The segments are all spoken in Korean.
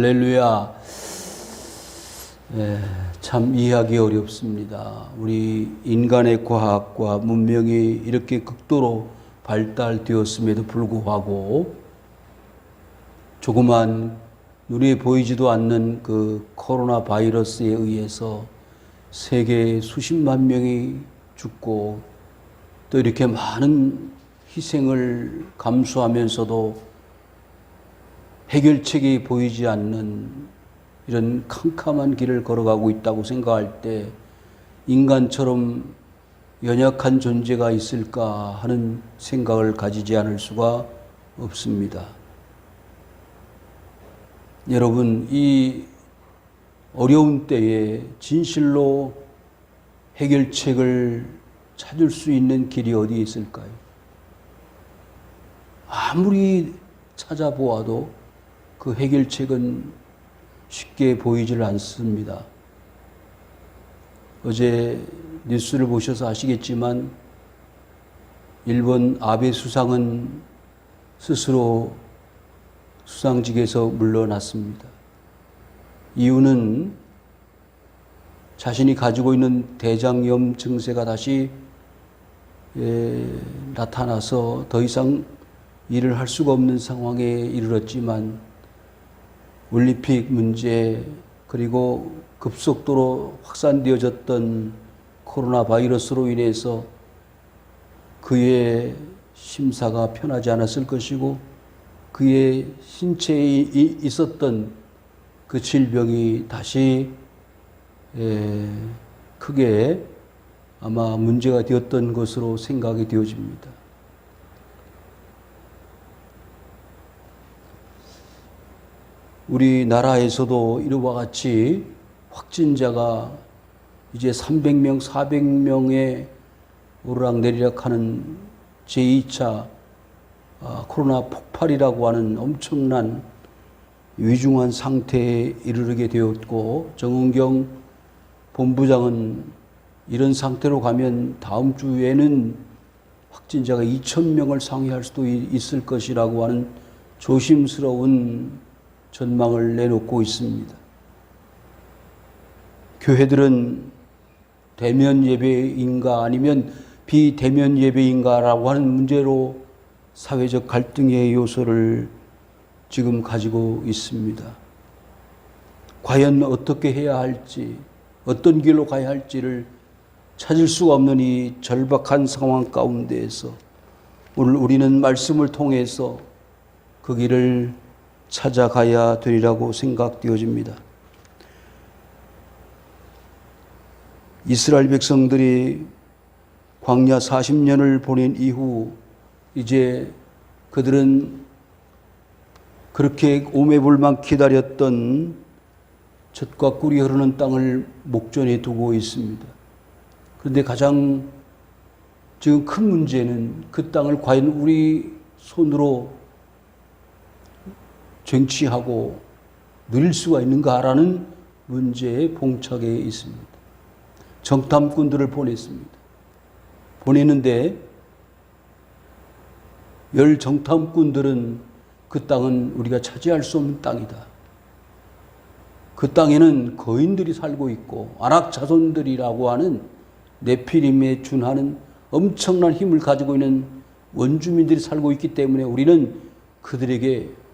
할렐루야. 참 이해하기 어렵습니다. 우리 인간의 과학과 문명이 이렇게 극도로 발달되었음에도 불구하고 조그만 눈에 보이지도 않는 그 코로나 바이러스에 의해서 세계 수십만 명이 죽고 또 이렇게 많은 희생을 감수하면서도 해결책이 보이지 않는 이런 캄캄한 길을 걸어가고 있다고 생각할 때 인간처럼 연약한 존재가 있을까 하는 생각을 가지지 않을 수가 없습니다. 여러분, 이 어려운 때에 진실로 해결책을 찾을 수 있는 길이 어디 있을까요? 아무리 찾아보아도 그 해결책은 쉽게 보이질 않습니다. 어제 뉴스를 보셔서 아시겠지만 일본 아베 수상은 스스로 수상직에서 물러났습니다. 이유는 자신이 가지고 있는 대장염 증세가 다시 나타나서 더 이상 일을 할 수가 없는 상황에 이르렀지만 올림픽 문제 그리고 급속도로 확산되어졌던 코로나 바이러스로 인해서 그의 심사가 편하지 않았을 것이고 그의 신체에 있었던 그 질병이 다시 크게 아마 문제가 되었던 것으로 생각이 되어집니다. 우리나라에서도 이와 같이 확진자가 이제 300명, 400명에 오르락내리락하는 제2차 코로나 폭발이라고 하는 엄청난 위중한 상태에 이르게 되었고, 정은경 본부장은 이런 상태로 가면 다음 주에는 확진자가 2,000명을 상회할 수도 있을 것이라고 하는 조심스러운 전망을 내놓고 있습니다. 교회들은 대면 예배인가 아니면 비대면 예배인가라고 하는 문제로 사회적 갈등의 요소를 지금 가지고 있습니다. 과연 어떻게 해야 할지, 어떤 길로 가야 할지를 찾을 수가 없는 이 절박한 상황 가운데에서 오늘 우리는 말씀을 통해서 그 길을 찾아가야 되리라고 생각되어집니다. 이스라엘 백성들이 광야 40년을 보낸 이후 이제 그들은 그렇게 오매불만 기다렸던 젖과 꿀이 흐르는 땅을 목전에 두고 있습니다. 그런데 가장 지금 큰 문제는 그 땅을 과연 우리 손으로 쟁취하고 누릴 수가 있는가라는 문제에 봉착해 있습니다. 정탐꾼들을 보냈습니다. 보내는데 10 정탐꾼들은 그 땅은 우리가 차지할 수 없는 땅이다. 그 땅에는 거인들이 살고 있고 아낙 자손들이라고 하는 네피림에 준하는 엄청난 힘을 가지고 있는 원주민들이 살고 있기 때문에 우리는 그들에게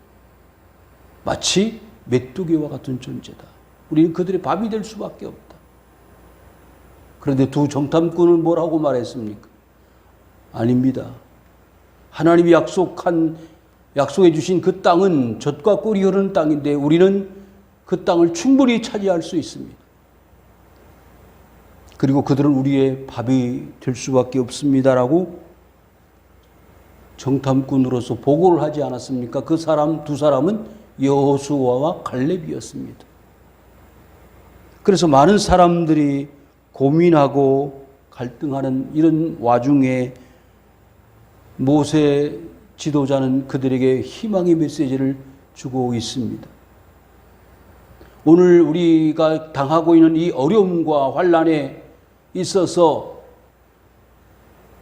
마치 메뚜기와 같은 존재다. 우리는 그들의 밥이 될 수밖에 없다. 그런데 두 정탐꾼은 뭐라고 말했습니까? 아닙니다. 하나님이 약속해 주신 그 땅은 젖과 꿀이 흐르는 땅인데 우리는 그 땅을 충분히 차지할 수 있습니다. 그리고 그들은 우리의 밥이 될 수밖에 없습니다라고 정탐꾼으로서 보고를 하지 않았습니까? 그 사람 두 사람은 여호수아와 갈렙이었습니다. 그래서 많은 사람들이 고민하고 갈등하는 이런 와중에 모세 지도자는 그들에게 희망의 메시지를 주고 있습니다. 오늘 우리가 당하고 있는 이 어려움과 환난에 있어서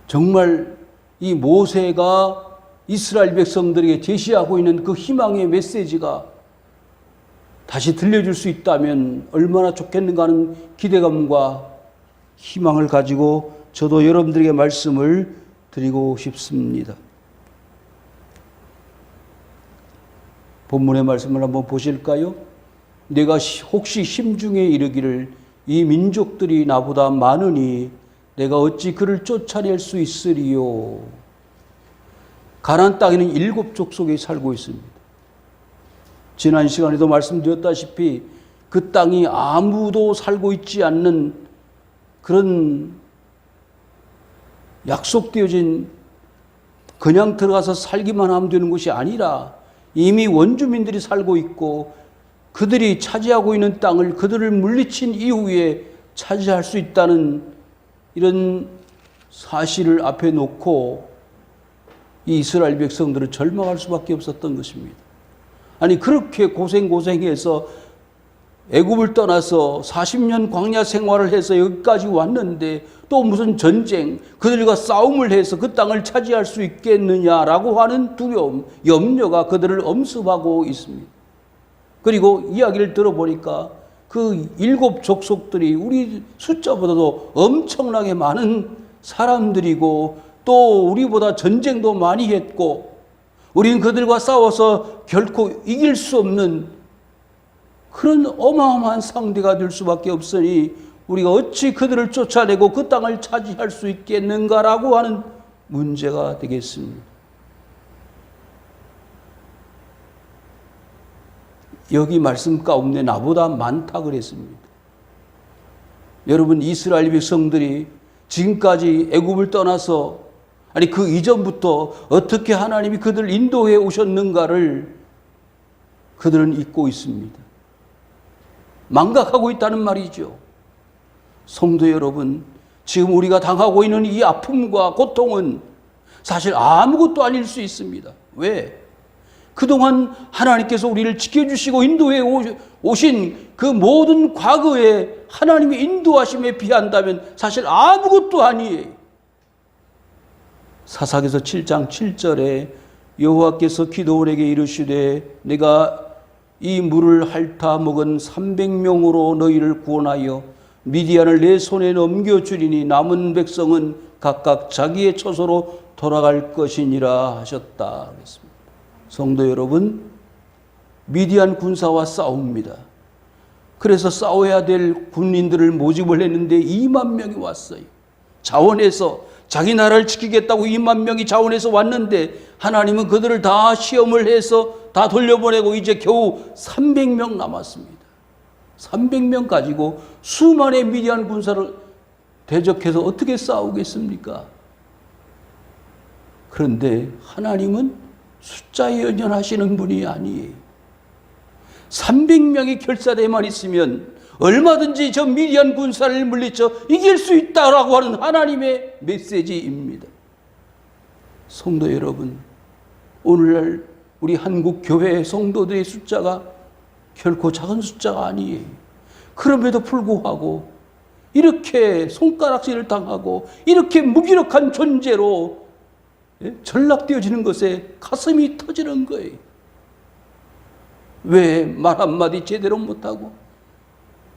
정말 이 모세가 이스라엘 백성들에게 제시하고 있는 그 희망의 메시지가 다시 들려줄 수 있다면 얼마나 좋겠는가 하는 기대감과 희망을 가지고 저도 여러분들에게 말씀을 드리고 싶습니다. 본문의 말씀을 한번 보실까요? 내가 혹시 심중에 이르기를 이 민족들이 나보다 많으니 내가 어찌 그를 쫓아낼 수 있으리요. 가나안 땅에는 7 족속이 살고 있습니다. 지난 시간에도 말씀드렸다시피 그 땅이 아무도 살고 있지 않는 그런 약속되어진 그냥 들어가서 살기만 하면 되는 것이 아니라 이미 원주민들이 살고 있고 그들이 차지하고 있는 땅을 그들을 물리친 이후에 차지할 수 있다는 이런 사실을 앞에 놓고 이 이스라엘 백성들은 절망할 수밖에 없었던 것입니다. 아니 그렇게 고생해서 애굽을 떠나서 40년 광야 생활을 해서 여기까지 왔는데 또 무슨 전쟁, 그들과 싸움을 해서 그 땅을 차지할 수 있겠느냐라고 하는 두려움, 염려가 그들을 엄습하고 있습니다. 그리고 이야기를 들어보니까 그 7 족속들이 우리 숫자보다도 엄청나게 많은 사람들이고 또 우리보다 전쟁도 많이 했고 우리는 그들과 싸워서 결코 이길 수 없는 그런 어마어마한 상대가 될 수밖에 없으니 우리가 어찌 그들을 쫓아내고 그 땅을 차지할 수 있겠는가라고 하는 문제가 되겠습니다. 여기 말씀 가운데 나보다 많다 그랬습니다. 여러분 이스라엘 백성들이 지금까지 애굽을 떠나서 아니 그 이전부터 어떻게 하나님이 그들을 인도해 오셨는가를 그들은 잊고 있습니다. 망각하고 있다는 말이죠. 성도 여러분, 지금 우리가 당하고 있는 이 아픔과 고통은 사실 아무것도 아닐 수 있습니다. 왜? 그동안 하나님께서 우리를 지켜주시고 인도해 오신 그 모든 과거에 하나님의 인도하심에 비한다면 사실 아무것도 아니에요. 사사기서 7장 7절에 여호와께서 기드온에게 이르시되 내가 이 물을 핥아 먹은 300명으로 너희를 구원하여 미디안을 내 손에 넘겨주리니 남은 백성은 각각 자기의 처소로 돌아갈 것이니라 하셨다 그랬습니다. 성도 여러분, 미디안 군사와 싸웁니다. 그래서 싸워야 될 군인들을 모집을 했는데 2만 명이 왔어요. 자원해서 자기 나라를 지키겠다고 2만 명이 자원해서 왔는데 하나님은 그들을 다 시험을 해서 다 돌려보내고 이제 겨우 300명 남았습니다. 300명 가지고 수만의 미디안 군사를 대적해서 어떻게 싸우겠습니까? 그런데 하나님은 숫자에 연연하시는 분이 아니에요. 300명이 결사대만 있으면 얼마든지 저 미디안 군사를 물리쳐 이길 수 있다라고 하는 하나님의 메시지입니다. 성도 여러분, 오늘날 우리 한국 교회 성도들의 숫자가 결코 작은 숫자가 아니에요. 그럼에도 불구하고 이렇게 손가락질을 당하고 이렇게 무기력한 존재로 전락되어지는 것에 가슴이 터지는 거예요. 왜 말 한마디 제대로 못하고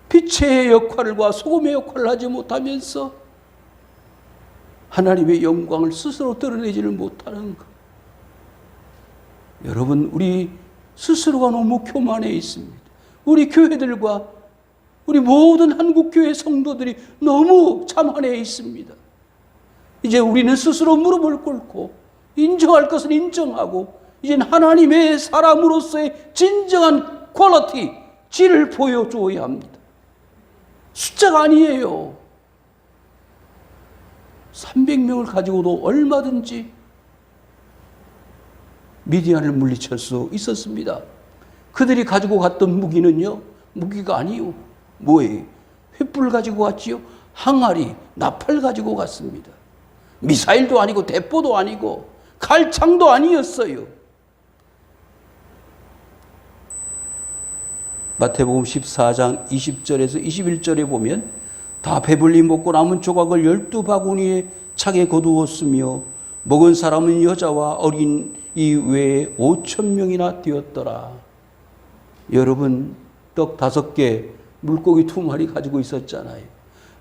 빛의 역할과 소금의 역할을 하지 못하면서 하나님의 영광을 스스로 드러내지를 못하는 것. 여러분, 우리 스스로가 너무 교만해 있습니다. 우리 교회들과 우리 모든 한국교회 성도들이 너무 자만해 있습니다. 이제 우리는 스스로 무릎을 꿇고 인정할 것은 인정하고 이제는 하나님의 사람으로서의 진정한 퀄리티, 질을 보여줘야 합니다. 숫자가 아니에요. 300명을 가지고도 얼마든지 미디안을 물리칠 수 있었습니다. 그들이 가지고 갔던 무기는요, 무기가 아니요. 뭐예요? 횃불 가지고 갔지요? 항아리, 나팔 가지고 갔습니다. 미사일도 아니고 대포도 아니고 칼창도 아니었어요. 마태복음 14장 20절에서 21절에 보면 다 배불리 먹고 남은 조각을 12바구니에 차게 거두었으며 먹은 사람은 여자와 어린이 외에 5,000명이나 되었더라. 여러분, 떡 5개, 물고기 2마리 가지고 있었잖아요.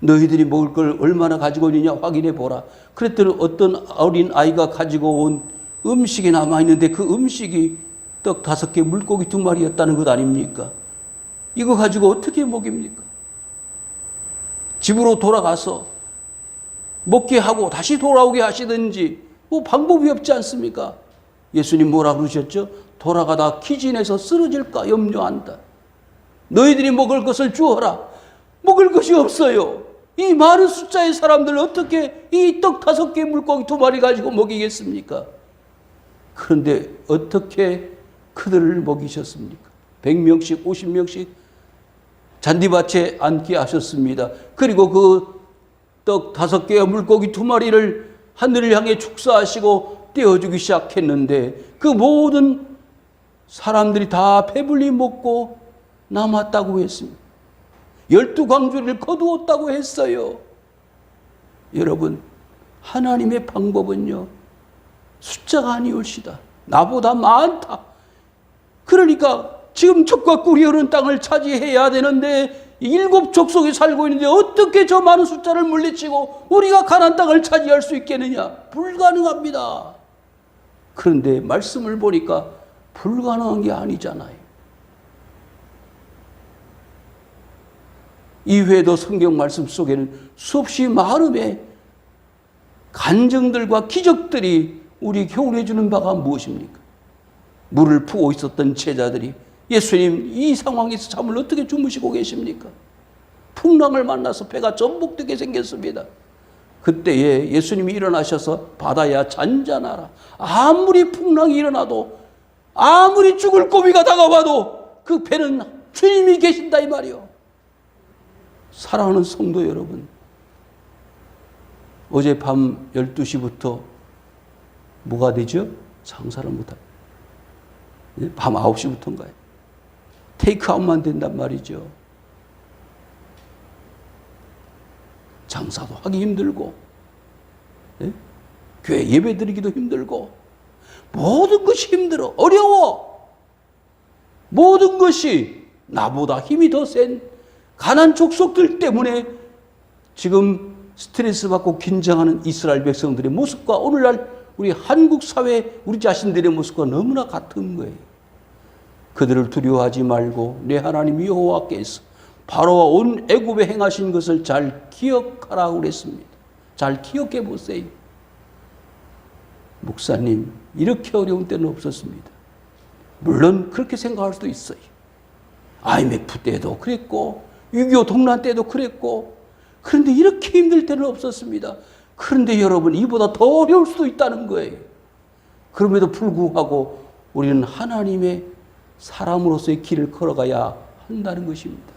너희들이 먹을 걸 얼마나 가지고 있느냐 확인해 보라. 그랬더니 어떤 어린 아이가 가지고 온 음식이 남아있는데 그 음식이 떡 5개, 물고기 2마리였다는 것 아닙니까? 이거 가지고 어떻게 먹입니까? 집으로 돌아가서 먹게 하고 다시 돌아오게 하시든지 뭐 방법이 없지 않습니까? 예수님 뭐라 그러셨죠? 돌아가다 기진해서 쓰러질까 염려한다. 너희들이 먹을 것을 주어라. 먹을 것이 없어요. 이 많은 숫자의 사람들 어떻게 이 떡 5개, 물고기 2마리 가지고 먹이겠습니까? 그런데 어떻게 그들을 먹이셨습니까? 100명씩 50명씩 잔디밭에 앉게 하셨습니다. 그리고 그 떡 5개와 물고기 2마리를 하늘을 향해 축사하시고 떼어주기 시작했는데 그 모든 사람들이 다 배불리 먹고 남았다고 했습니다. 12광주리를 거두었다고 했어요. 여러분, 하나님의 방법은요, 숫자가 아니올시다. 나보다 많다. 그러니까 지금 적과 꿀이 흐르는 땅을 차지해야 되는데 7 족속이 살고 있는데 어떻게 저 많은 숫자를 물리치고 우리가 가나안 땅을 차지할 수 있겠느냐? 불가능합니다. 그런데 말씀을 보니까 불가능한 게 아니잖아요. 이외에도 성경 말씀 속에는 수없이 많음의 간증들과 기적들이 우리 교훈해 주는 바가 무엇입니까? 물을 푸고 있었던 제자들이 예수님 이 상황에서 잠을 어떻게 주무시고 계십니까? 풍랑을 만나서 배가 전복되게 생겼습니다. 그때에 예수님이 일어나셔서 바다야 잔잔하라. 아무리 풍랑이 일어나도 아무리 죽을 고비가 다가와도 그 배는 주님이 계신다 이 말이요. 사랑하는 성도 여러분, 어젯밤 12시부터 뭐가 되죠? 장사를 못합니다. 밤 9시부터인가요? 테이크아웃만 된단 말이죠. 장사도 하기 힘들고, 교회 예배 드리기도 힘들고, 모든 것이 힘들어, 어려워. 모든 것이 나보다 힘이 더 센 가난 족속들 때문에 지금 스트레스 받고 긴장하는 이스라엘 백성들의 모습과 오늘날 우리 한국 사회 우리 자신들의 모습과 너무나 같은 거예요. 그들을 두려워하지 말고 내 하나님 여호와께서 바로와 온 애굽에 행하신 것을 잘 기억하라고 그랬습니다. 잘 기억해 보세요. 목사님, 이렇게 어려운 때는 없었습니다. 물론 그렇게 생각할 수도 있어요. IMF 때도 그랬고 6.25 동란 때도 그랬고, 그런데 이렇게 힘들 때는 없었습니다. 그런데 여러분, 이보다 더 어려울 수도 있다는 거예요. 그럼에도 불구하고 우리는 하나님의 사람으로서의 길을 걸어가야 한다는 것입니다.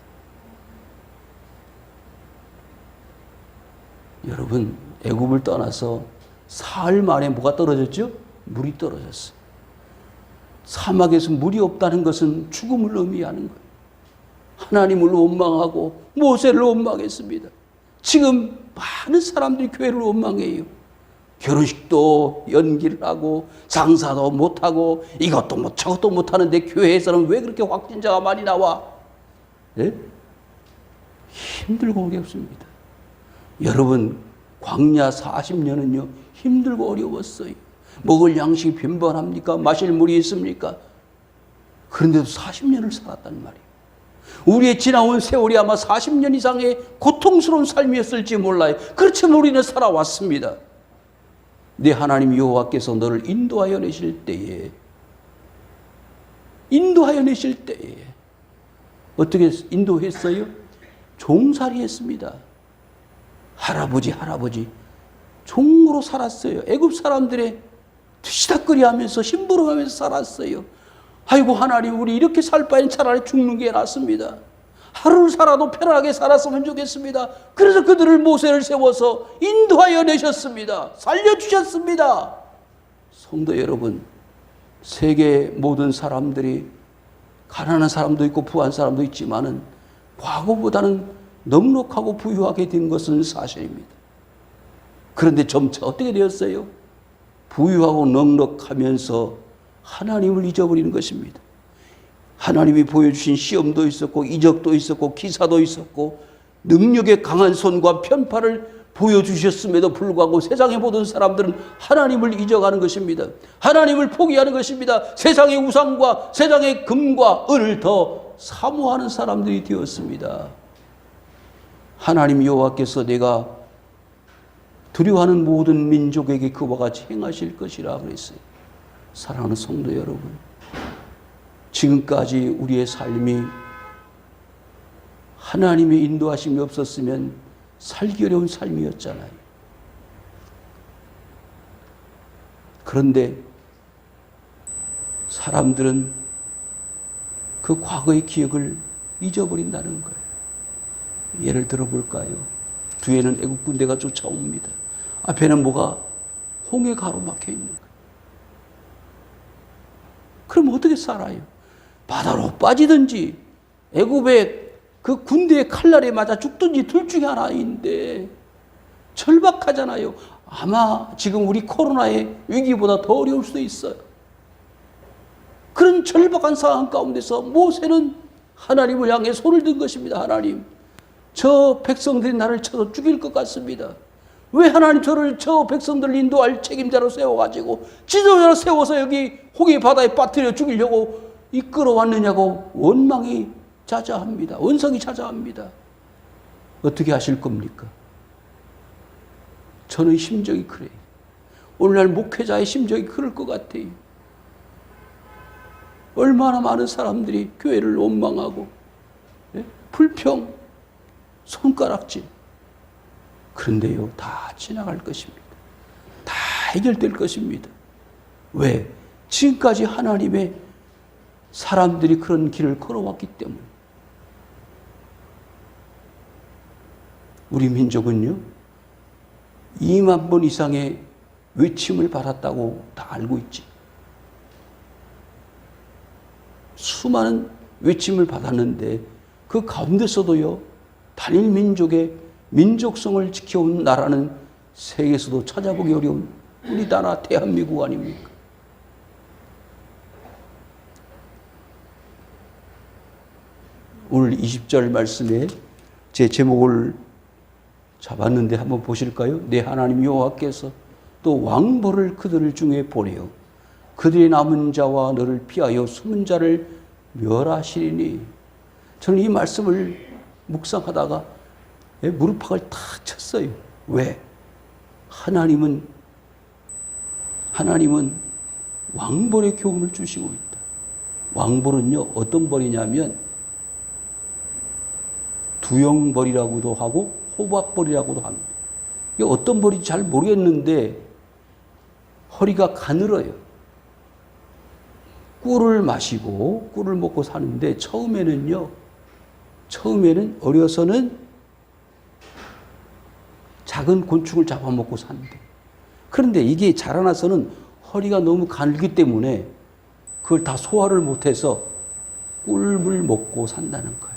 여러분, 애굽을 떠나서 사흘 만에 뭐가 떨어졌죠? 물이 떨어졌어요. 사막에서 물이 없다는 것은 죽음을 의미하는 거예요. 하나님을 원망하고 모세를 원망했습니다. 지금 많은 사람들이 교회를 원망해요. 결혼식도 연기를 하고 장사도 못하고 이것도 못 저것도 못하는데 교회에서는 왜 그렇게 확진자가 많이 나와? 네? 힘들고 어렵습니다. 여러분, 광야 40년은요 힘들고 어려웠어요. 먹을 양식이 빈번합니까? 마실 물이 있습니까? 그런데도 40년을 살았단 말이에요. 우리의 지나온 세월이 아마 40년 이상의 고통스러운 삶이었을지 몰라요. 그렇지만 우리는 살아왔습니다. 네 하나님 여호와께서 너를 인도하여 내실 때에 어떻게 인도했어요? 종살이 했습니다. 할아버지 종으로 살았어요. 애굽 사람들의 뒤치다꺼리하면서 심부름하면서 살았어요. 아이고 하나님, 우리 이렇게 살 바엔 차라리 죽는 게 낫습니다. 하루를 살아도 편하게 살았으면 좋겠습니다. 그래서 그들을 모세를 세워서 인도하여 내셨습니다. 살려주셨습니다. 성도 여러분, 세계 모든 사람들이 가난한 사람도 있고 부한 사람도 있지만은 과거보다는 넉넉하고 부유하게 된 것은 사실입니다. 그런데 점차 어떻게 되었어요? 부유하고 넉넉하면서 하나님을 잊어버리는 것입니다. 하나님이 보여주신 시험도 있었고 이적도 있었고 기사도 있었고 능력의 강한 손과 편팔을 보여주셨음에도 불구하고 세상에 모든 사람들은 하나님을 잊어가는 것입니다. 하나님을 포기하는 것입니다. 세상의 우상과 세상의 금과 은을 더 사모하는 사람들이 되었습니다. 하나님 여호와께서 내가 두려워하는 모든 민족에게 그와 같이 행하실 것이라 그랬어요. 사랑하는 성도 여러분, 지금까지 우리의 삶이 하나님의 인도하심이 없었으면 살기 어려운 삶이었잖아요. 그런데 사람들은 그 과거의 기억을 잊어버린다는 거예요. 예를 들어볼까요? 뒤에는 애국 군대가 쫓아옵니다. 앞에는 뭐가 홍해 가로막혀 있는 거예요. 그럼 어떻게 살아요? 바다로 빠지든지 애굽의 그 군대의 칼날에 맞아 죽든지 둘 중에 하나인데 절박하잖아요. 아마 지금 우리 코로나의 위기보다 더 어려울 수도 있어요. 그런 절박한 상황 가운데서 모세는 하나님을 향해 손을 든 것입니다. 하나님, 저 백성들이 나를 쳐서 죽일 것 같습니다. 왜 하나님 저를 저 백성들을 인도할 책임자로 세워가지고 지도자로 세워서 여기 홍해 바다에 빠뜨려 죽이려고 이끌어왔느냐고 원망이 자자합니다. 원성이 자자합니다. 어떻게 하실 겁니까? 저는 심정이 그래요. 오늘날 목회자의 심정이 그럴 것 같아요. 얼마나 많은 사람들이 교회를 원망하고 불평, 손가락질. 그런데요, 다 지나갈 것입니다. 다 해결될 것입니다. 왜? 지금까지 하나님의 사람들이 그런 길을 걸어왔기 때문에. 우리 민족은요, 2만 번 이상의 외침을 받았다고 다 알고 있지. 수많은 외침을 받았는데 그 가운데서도요, 단일 민족의 민족성을 지켜온 나라는 세계에서도 찾아보기 어려운 우리 나라 대한민국 아닙니까? 오늘 20절 말씀에 제 제목을 잡았는데 한번 보실까요? 내 하나님 여호와께서 또 왕벌을 그들 중에 보내어 그들의 남은 자와 너를 피하여 숨은 자를 멸하시리니. 저는 이 말씀을 묵상하다가 무릎팍을 탁 쳤어요. 왜? 하나님은 왕벌의 교훈을 주시고 있다. 왕벌은요, 어떤 벌이냐면 두영벌이라고도 하고 호박벌이라고도 합니다. 이게 어떤 벌인지 잘 모르겠는데 허리가 가늘어요. 꿀을 마시고 꿀을 먹고 사는데 처음에는 어려서는 작은 곤충을 잡아먹고 산대. 그런데 이게 자라나서는 허리가 너무 가늘기 때문에 그걸 다 소화를 못해서 꿀물 먹고 산다는 거예요.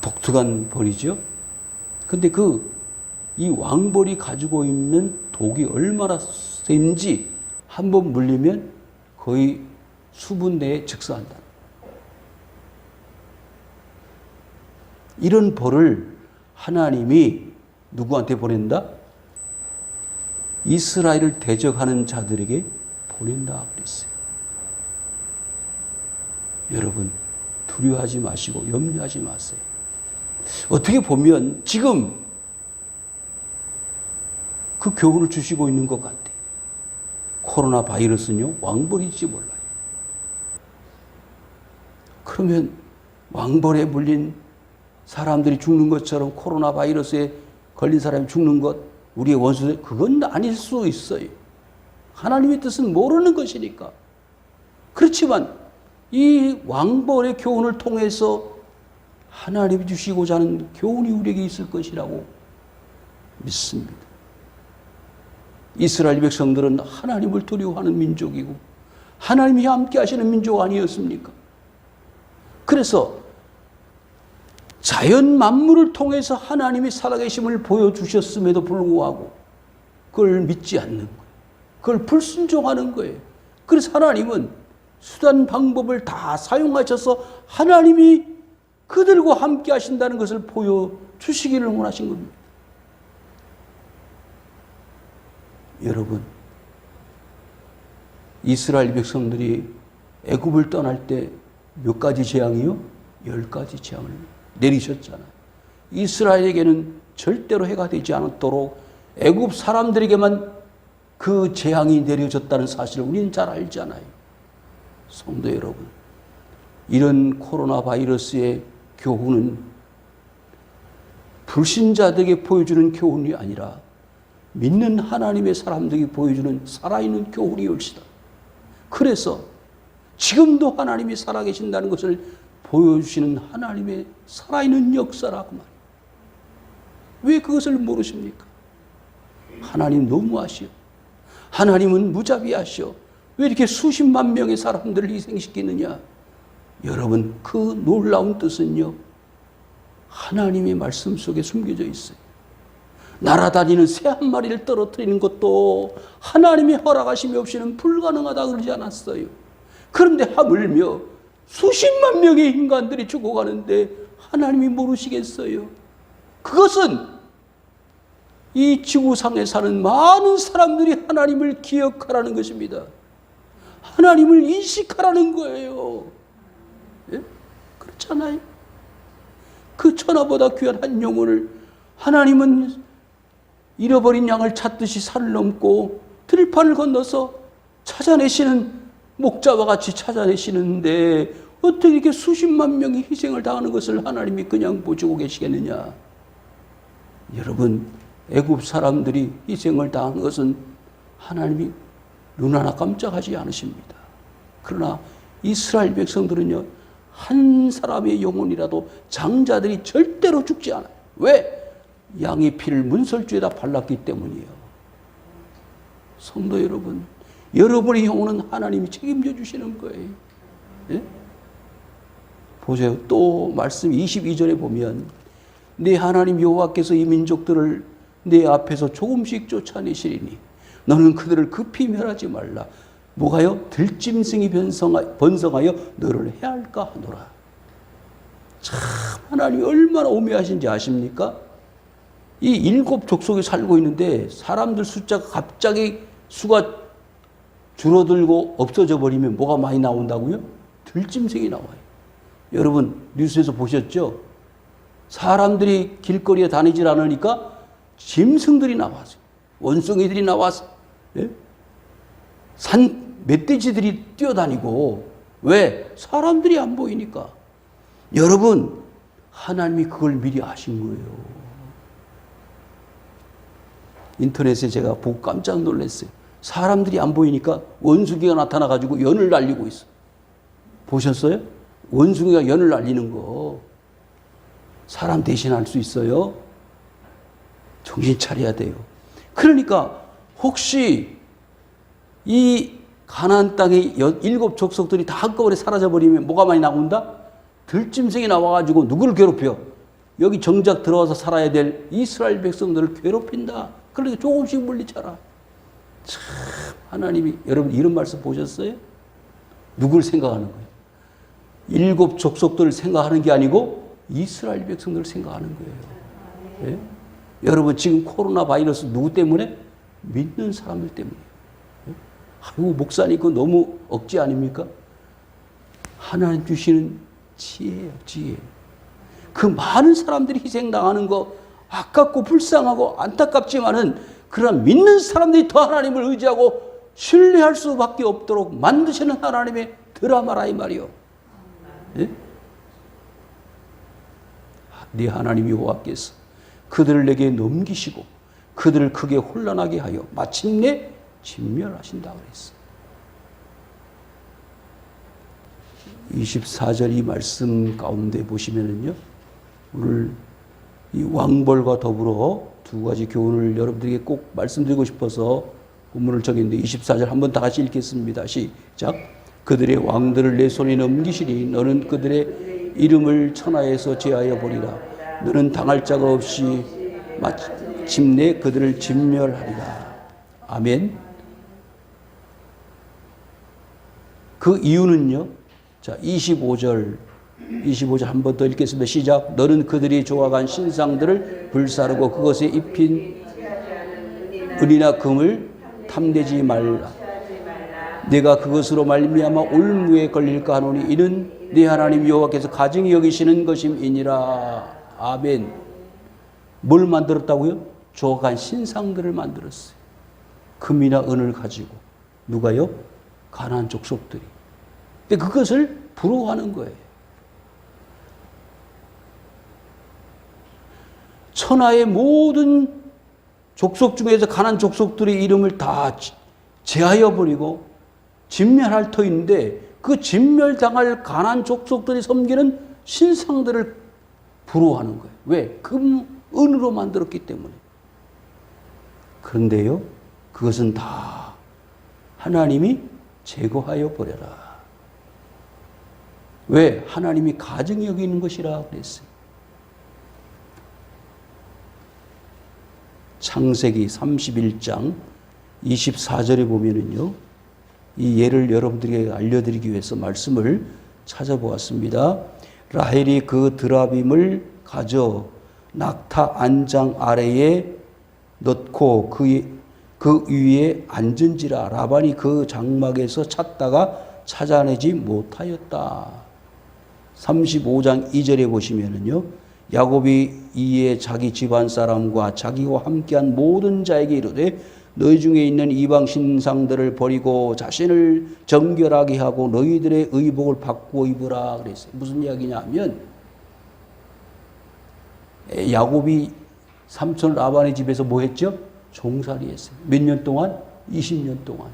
독특한 벌이죠. 근데 이 왕벌이 가지고 있는 독이 얼마나 센지 한번 물리면 거의 수분 내에 즉사한다. 이런 벌을 하나님이 누구한테 보낸다? 이스라엘을 대적하는 자들에게 보낸다 그랬어요. 여러분, 두려워하지 마시고 염려하지 마세요. 어떻게 보면 지금 그 교훈을 주시고 있는 것 같아요. 코로나 바이러스는요, 왕벌일지 몰라요. 그러면 왕벌에 물린 사람들이 죽는 것처럼 코로나 바이러스에 걸린 사람이 죽는 것, 우리의 원수들, 그건 아닐 수 있어요. 하나님의 뜻은 모르는 것이니까. 그렇지만 이 왕벌의 교훈을 통해서 하나님이 주시고자 하는 교훈이 우리에게 있을 것이라고 믿습니다. 이스라엘 백성들은 하나님을 두려워하는 민족이고 하나님이 함께 하시는 민족 아니었습니까? 그래서 자연 만물을 통해서 하나님이 살아계심을 보여주셨음에도 불구하고 그걸 믿지 않는 거예요. 그걸 불순종하는 거예요. 그래서 하나님은 수단 방법을 다 사용하셔서 하나님이 그들과 함께 하신다는 것을 보여주시기를 원하신 겁니다. 여러분, 이스라엘 백성들이 애굽을 떠날 때 몇 가지 재앙이요? 10가지 재앙을 내리셨잖아요. 이스라엘에게는 절대로 해가 되지 않도록 애굽 사람들에게만 그 재앙이 내려졌다는 사실을 우리는 잘 알잖아요. 성도 여러분, 이런 코로나 바이러스의 교훈은 불신자들에게 보여주는 교훈이 아니라 믿는 하나님의 사람들에게 보여주는 살아있는 교훈이 올시다. 그래서 지금도 하나님이 살아계신다는 것을 보여주시는 하나님의 살아있는 역사라고 말이에요. 왜 그것을 모르십니까? 하나님 너무하시오. 하나님은 무자비하시오. 왜 이렇게 수십만 명의 사람들을 희생시키느냐? 여러분, 그 놀라운 뜻은요, 하나님의 말씀 속에 숨겨져 있어요. 날아다니는 새 한 마리를 떨어뜨리는 것도 하나님의 허락하심이 없이는 불가능하다 그러지 않았어요. 그런데 하물며 수십만 명의 인간들이 죽어가는데 하나님이 모르시겠어요? 그것은 이 지구상에 사는 많은 사람들이 하나님을 기억하라는 것입니다. 하나님을 인식하라는 거예요. 예? 그렇잖아요. 그 천하보다 귀한 한 영혼을 하나님은 잃어버린 양을 찾듯이 산을 넘고 들판을 건너서 찾아내시는 목자와 같이 찾아내시는데 어떻게 이렇게 수십만 명이 희생을 당하는 것을 하나님이 그냥 보시고 계시겠느냐? 여러분, 애굽 사람들이 희생을 당한 것은 하나님이 눈 하나 깜짝하지 않으십니다. 그러나 이스라엘 백성들은요, 한 사람의 영혼이라도 장자들이 절대로 죽지 않아요. 왜? 양의 피를 문설주에다 발랐기 때문이에요. 성도 여러분, 여러분의 영혼은 하나님이 책임져 주시는 거예요. 예? 보세요. 또 말씀 22절에 보면 내 하나님 여호와께서 이 민족들을 내 앞에서 조금씩 쫓아내시리니 너는 그들을 급히 멸하지 말라. 뭐가요? 들짐승이 번성하여 너를 해할까 하노라. 참 하나님이 얼마나 오묘하신지 아십니까? 이 7 족속에 살고 있는데 사람들 숫자가 갑자기 수가 줄어들고 없어져 버리면 뭐가 많이 나온다고요? 들짐승이 나와요. 여러분 뉴스에서 보셨죠? 사람들이 길거리에 다니질 않으니까 짐승들이 나와서 원숭이들이 나와서 예? 산 멧돼지들이 뛰어다니고 왜? 사람들이 안 보이니까. 여러분 하나님이 그걸 미리 아신 거예요. 인터넷에 제가 보고 깜짝 놀랐어요. 사람들이 안 보이니까 원숭이가 나타나가지고 연을 날리고 있어. 보셨어요? 원숭이가 연을 날리는 거. 사람 대신할 수 있어요? 정신 차려야 돼요. 그러니까 혹시 이 가나안 땅의 7 족속들이 다 한꺼번에 사라져버리면 뭐가 많이 나온다? 들짐승이 나와가지고 누구를 괴롭혀? 여기 정작 들어와서 살아야 될 이스라엘 백성들을 괴롭힌다. 그러니까 조금씩 물리쳐라. 참 하나님이 여러분 이런 말씀 보셨어요? 누굴 생각하는 거예요? 7 족속들을 생각하는 게 아니고 이스라엘 백성들을 생각하는 거예요. 예? 여러분 지금 코로나 바이러스 누구 때문에? 믿는 사람들 때문이에요. 예? 아이고 목사님 그거 너무 억지 아닙니까? 하나님 주시는 지혜예요. 지혜. 그 많은 사람들이 희생당하는 거 아깝고 불쌍하고 안타깝지만은 그러나 믿는 사람들이 더 하나님을 의지하고 신뢰할 수밖에 없도록 만드시는 하나님의 드라마라 이 말이요. 예? 네 하나님 여호와께서 그들을 내게 넘기시고 그들을 크게 혼란하게 하여 마침내 진멸하신다 그랬어. 24절 이 말씀 가운데 보시면은요, 오늘 이 왕벌과 더불어 두 가지 교훈을 여러분들에게 꼭 말씀드리고 싶어서 본문을 정했는데 24절 한번 다 같이 읽겠습니다. 시작. 그들의 왕들을 내 손에 넘기시니 너는 그들의 이름을 천하에서 제하여 보리라. 너는 당할 자가 없이 마침내 그들을 진멸하리라. 아멘. 그 이유는요. 자, 25절 한 번 더 읽겠습니다. 시작. 너는 그들이 조각한 신상들을 불사르고 그것에 입힌 은이나 금을 탐내지 말라. 내가 그것으로 말미암아 올무에 걸릴까 하노니 이는 네 하나님 여호와께서 가증히 여기시는 것임이니라. 아멘. 뭘 만들었다고요? 조각한 신상들을 만들었어요. 금이나 은을 가지고. 누가요? 가나안 족속들이. 근데 그것을 부러워하는 거예요. 천하의 모든 족속 중에서 가나안 족속들의 이름을 다 제하여 버리고 진멸할 터인데 그 진멸당할 가나안 족속들이 섬기는 신상들을 부러워하는 거예요. 왜? 금, 은으로 만들었기 때문에. 그런데요, 그것은 다 하나님이 제거하여 버려라. 왜? 하나님이 가증히 여기는 것이라 그랬어요. 창세기 31장 24절에 보면은요, 이 예를 여러분들에게 알려드리기 위해서 말씀을 찾아보았습니다. 라헬이 그 드라빔을 가져 낙타 안장 아래에 넣고 그 위에 앉은지라. 라반이 그 장막에서 찾다가 찾아내지 못하였다. 35장 2절에 보시면은요, 야곱이 이에 자기 집안 사람과 자기와 함께한 모든 자에게 이르되 너희 중에 있는 이방 신상들을 버리고 자신을 정결하게 하고 너희들의 의복을 바꾸어 입으라 그랬어요. 무슨 이야기냐 하면 야곱이 삼촌 라반의 집에서 뭐 했죠? 종살이 했어요. 몇 년 동안? 20년 동안.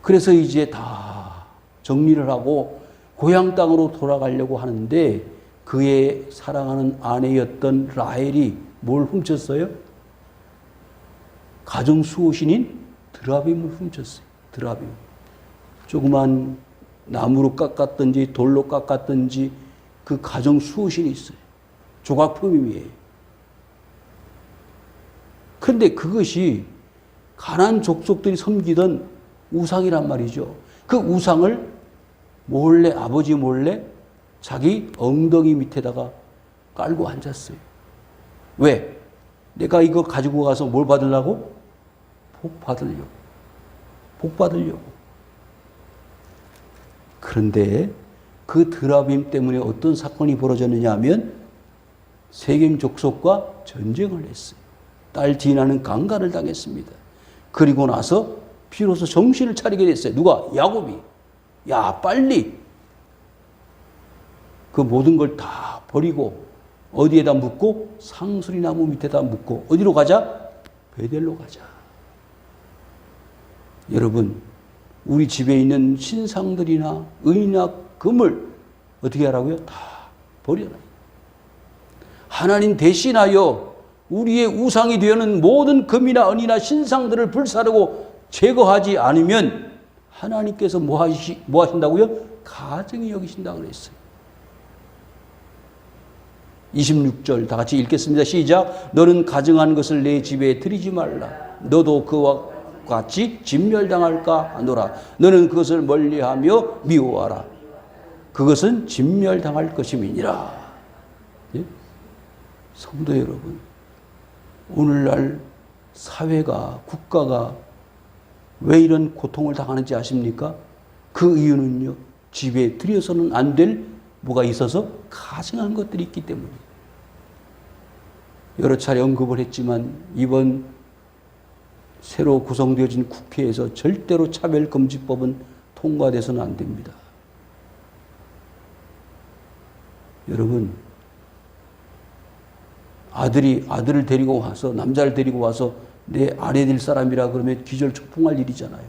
그래서 이제 다 정리를 하고 고향 땅으로 돌아가려고 하는데 그의 사랑하는 아내였던 라헬이 뭘 훔쳤어요? 가정 수호신인 드라빔을 훔쳤어요. 드라빔. 조그만 나무로 깎았든지 돌로 깎았든지 그 가정 수호신이 있어요. 조각품임이에요. 그런데 그것이 가나안 족속들이 섬기던 우상이란 말이죠. 그 우상을 몰래, 아버지 몰래 자기 엉덩이 밑에다가 깔고 앉았어요. 왜? 내가 이거 가지고 가서 뭘 받으려고? 복 받으려고. 복 받으려고. 그런데 그 드라빔 때문에 어떤 사건이 벌어졌느냐 하면 세겜 족속과 전쟁을 했어요. 딸 디나는 강간을 당했습니다. 그리고 나서 비로소 정신을 차리게 됐어요. 누가? 야곱이. 야, 빨리 그 모든 걸 다 버리고 어디에다 묻고? 상수리 나무 밑에다 묻고 어디로 가자? 베델로 가자. 여러분, 우리 집에 있는 신상들이나 은이나 금을 어떻게 하라고요? 다 버려라. 하나님 대신하여 우리의 우상이 되는 모든 금이나 은이나 신상들을 불사르고 제거하지 않으면 하나님께서 뭐 하신다고요? 가증히 여기신다고 그랬어요. 26절 다 같이 읽겠습니다. 시작. 너는 가증한 것을 내 집에 들이지 말라. 너도 그와 같이 진멸당할까 하노라. 너는 그것을 멀리하며 미워하라. 그것은 진멸당할 것임이니라. 예? 성도 여러분, 오늘날 사회가, 국가가 왜 이런 고통을 당하는지 아십니까? 그 이유는요, 집에 들여서는 안 될 뭐가 있어서 가증한 것들이 있기 때문에. 여러 차례 언급을 했지만 이번 새로 구성되어진 국회에서 절대로 차별금지법은 통과돼서는 안 됩니다. 여러분, 아들을 데리고 와서, 남자를 데리고 와서 내 아내 될 사람이라 그러면 기절초풍할 일이잖아요.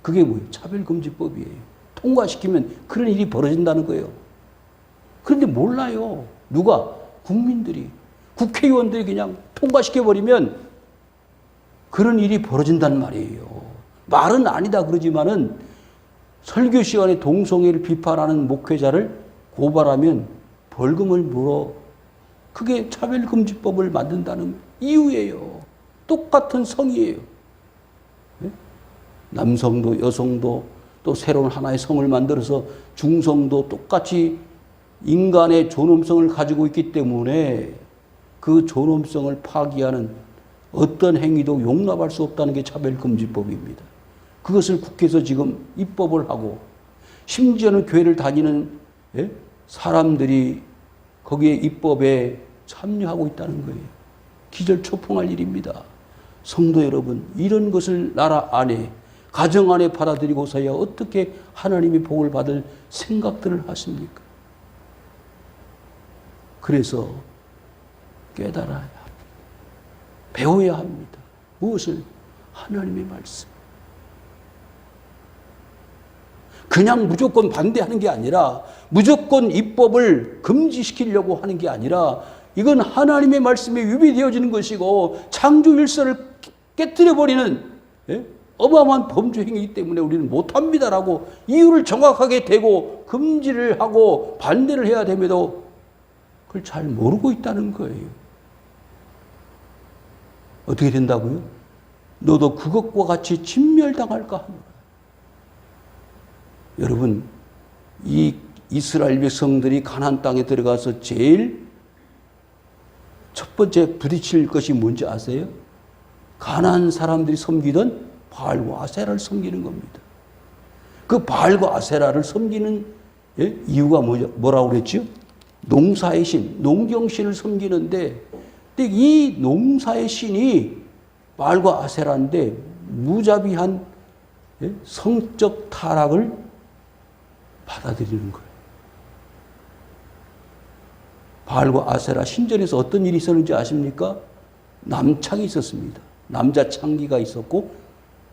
그게 뭐예요? 차별금지법이에요. 통과시키면 그런 일이 벌어진다는 거예요. 그런데 몰라요. 누가? 국민들이. 국회의원들이 그냥 통과시켜버리면 그런 일이 벌어진단 말이에요. 말은 아니다 그러지만은 설교 시간에 동성애를 비판하는 목회자를 고발하면 벌금을 물어. 그게 차별금지법을 만든다는 이유예요. 똑같은 성이에요. 남성도 여성도 또 새로운 하나의 성을 만들어서 중성도 똑같이 인간의 존엄성을 가지고 있기 때문에 그 존엄성을 파기하는 어떤 행위도 용납할 수 없다는 게 차별금지법입니다. 그것을 국회에서 지금 입법을 하고 심지어는 교회를 다니는 사람들이 거기에 입법에 참여하고 있다는 거예요. 기절초풍할 일입니다. 성도 여러분, 이런 것을 나라 안에, 가정 안에 받아들이고서야 어떻게 하나님의 복을 받을 생각들을 하십니까? 그래서 깨달아야 합니다. 배워야 합니다. 무엇을? 하나님의 말씀. 그냥 무조건 반대하는 게 아니라, 무조건 입법을 금지시키려고 하는 게 아니라, 이건 하나님의 말씀에 위배되어지는 것이고 창조 일서를 깨뜨려버리는 어마어마한 범죄 행위이기 때문에 우리는 못합니다라고 이유를 정확하게 대고 금지를 하고 반대를 해야 됨에도 그걸 잘 모르고 있다는 거예요. 어떻게 된다고요? 너도 그것과 같이 진멸당할까 하노라. 여러분, 이 이스라엘 백성들이 가나안 땅에 들어가서 제일 첫 번째 부딪힐 것이 뭔지 아세요? 가나안 사람들이 섬기던 바알과 아세라를 섬기는 겁니다. 그 바알과 아세라를 섬기는 이유가 뭐라고 그랬죠? 농사의 신, 농경신을 섬기는데, 근데 이 농사의 신이 바알과 아세라인데 무자비한 성적 타락을 받아들이는 거예요. 바알과 아세라 신전에서 어떤 일이 있었는지 아십니까? 남창이 있었습니다. 남자 창기가 있었고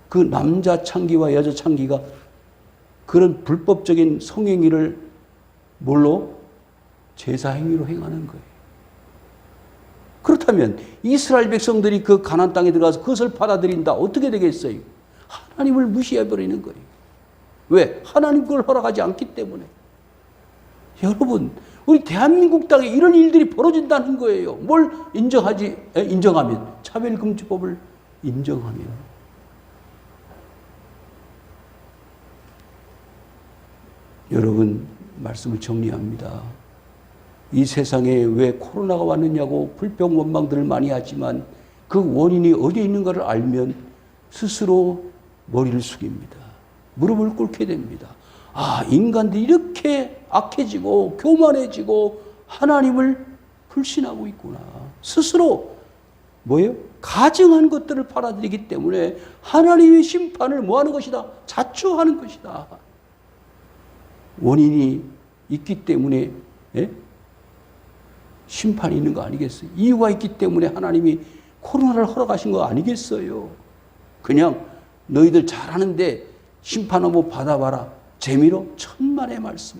그 남자 창기와 여자 창기가 그런 불법적인 성행위를 뭘로? 제사 행위로 행하는 거예요. 그렇다면 이스라엘 백성들이 그 가나안 땅에 들어가서 그것을 받아들인다. 어떻게 되겠어요? 하나님을 무시해버리는 거예요. 왜? 하나님 그걸 허락하지 않기 때문에. 여러분, 우리 대한민국 땅에 이런 일들이 벌어진다는 거예요. 뭘 인정하면. 차별금지법을 인정하면. 여러분, 말씀을 정리합니다. 이 세상에 왜 코로나가 왔느냐고 불평 원망들을 많이 하지만 그 원인이 어디에 있는가를 알면 스스로 머리를 숙입니다. 무릎을 꿇게 됩니다. 아, 인간들이 이렇게 악해지고 교만해지고 하나님을 불신하고 있구나. 스스로 뭐예요? 가증한 것들을 받아들이기 때문에 하나님의 심판을 뭐하는 것이다? 자초하는 것이다. 원인이 있기 때문에 심판이 있는 거 아니겠어요? 이유가 있기 때문에 하나님이 코로나를 허락하신 거 아니겠어요? 그냥 너희들 잘하는데 심판 한번 받아봐라. 재미로 천만의 말씀.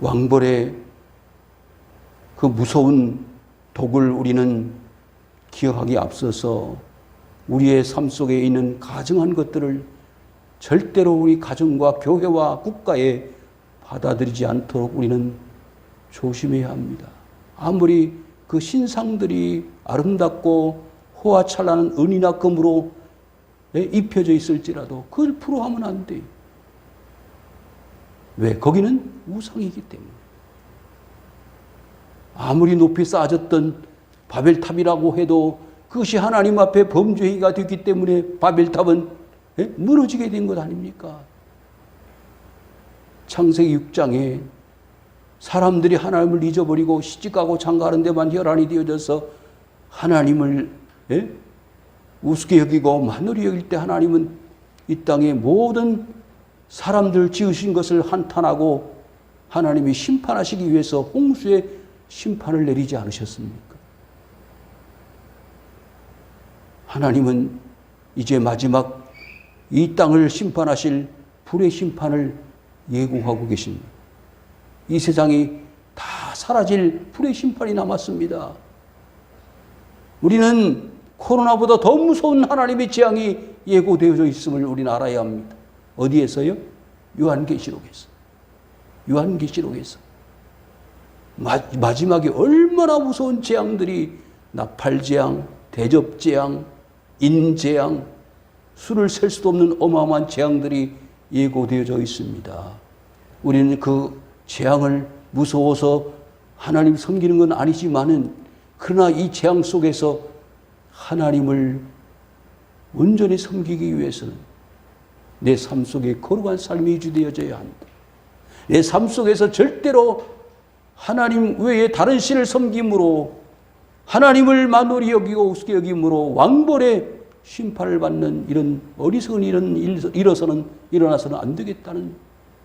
왕벌의 그 무서운 독을 우리는 기억하기 앞서서 우리의 삶 속에 있는 가증한 것들을 절대로 우리 가정과 교회와 국가에 받아들이지 않도록 우리는 조심해야 합니다. 아무리 그 신상들이 아름답고 호화찬란한 은이나 금으로 입혀져 있을지라도 그걸 부러워하면 안 돼요. 왜? 거기는 우상이기 때문에. 아무리 높이 쌓아졌던 바벨탑이라고 해도 그것이 하나님 앞에 범죄가 됐기 때문에 바벨탑은 무너지게 된 것 아닙니까? 창세기 6장에 사람들이 하나님을 잊어버리고 시집가고 장가하는 데만 혈안이 되어져서 하나님을 우습게 여기고 만홀히 여길 때 하나님은 이 땅의 모든 사람들 지으신 것을 한탄하고 하나님이 심판하시기 위해서 홍수의 심판을 내리지 않으셨습니까? 하나님은 이제 마지막 이 땅을 심판하실 불의 심판을 예고하고 계십니다. 이 세상이 다 사라질 불의 심판이 남았습니다. 우리는 코로나보다 더 무서운 하나님의 재앙이 예고되어져 있음을 우리는 알아야 합니다. 어디에서요? 요한계시록에서. 요한계시록에서. 마지막에 얼마나 무서운 재앙들이 나팔재앙, 대접재앙, 인재앙, 수를 셀 수도 없는 어마어마한 재앙들이 예고되어져 있습니다. 우리는 그 재앙을 무서워서 하나님 섬기는 건 아니지만은, 그러나 이 재앙 속에서 하나님을 온전히 섬기기 위해서는 내 삶 속에 거룩한 삶이 유지되어져야 한다. 내 삶 속에서 절대로 하나님 외에 다른 신을 섬김으로, 하나님을 만홀히 여기고 우습게 여김으로 왕벌의 심판을 받는 이런 어리석은 일은 일어나서는 안 되겠다는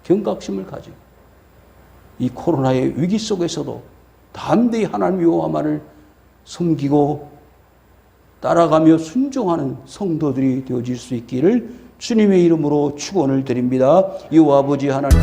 경각심을 가지고 이 코로나의 위기 속에서도 담대히 하나님 여호와만을 섬기고 따라가며 순종하는 성도들이 되어질 수 있기를 주님의 이름으로 축원을 드립니다. 여호와 아버지 하나님,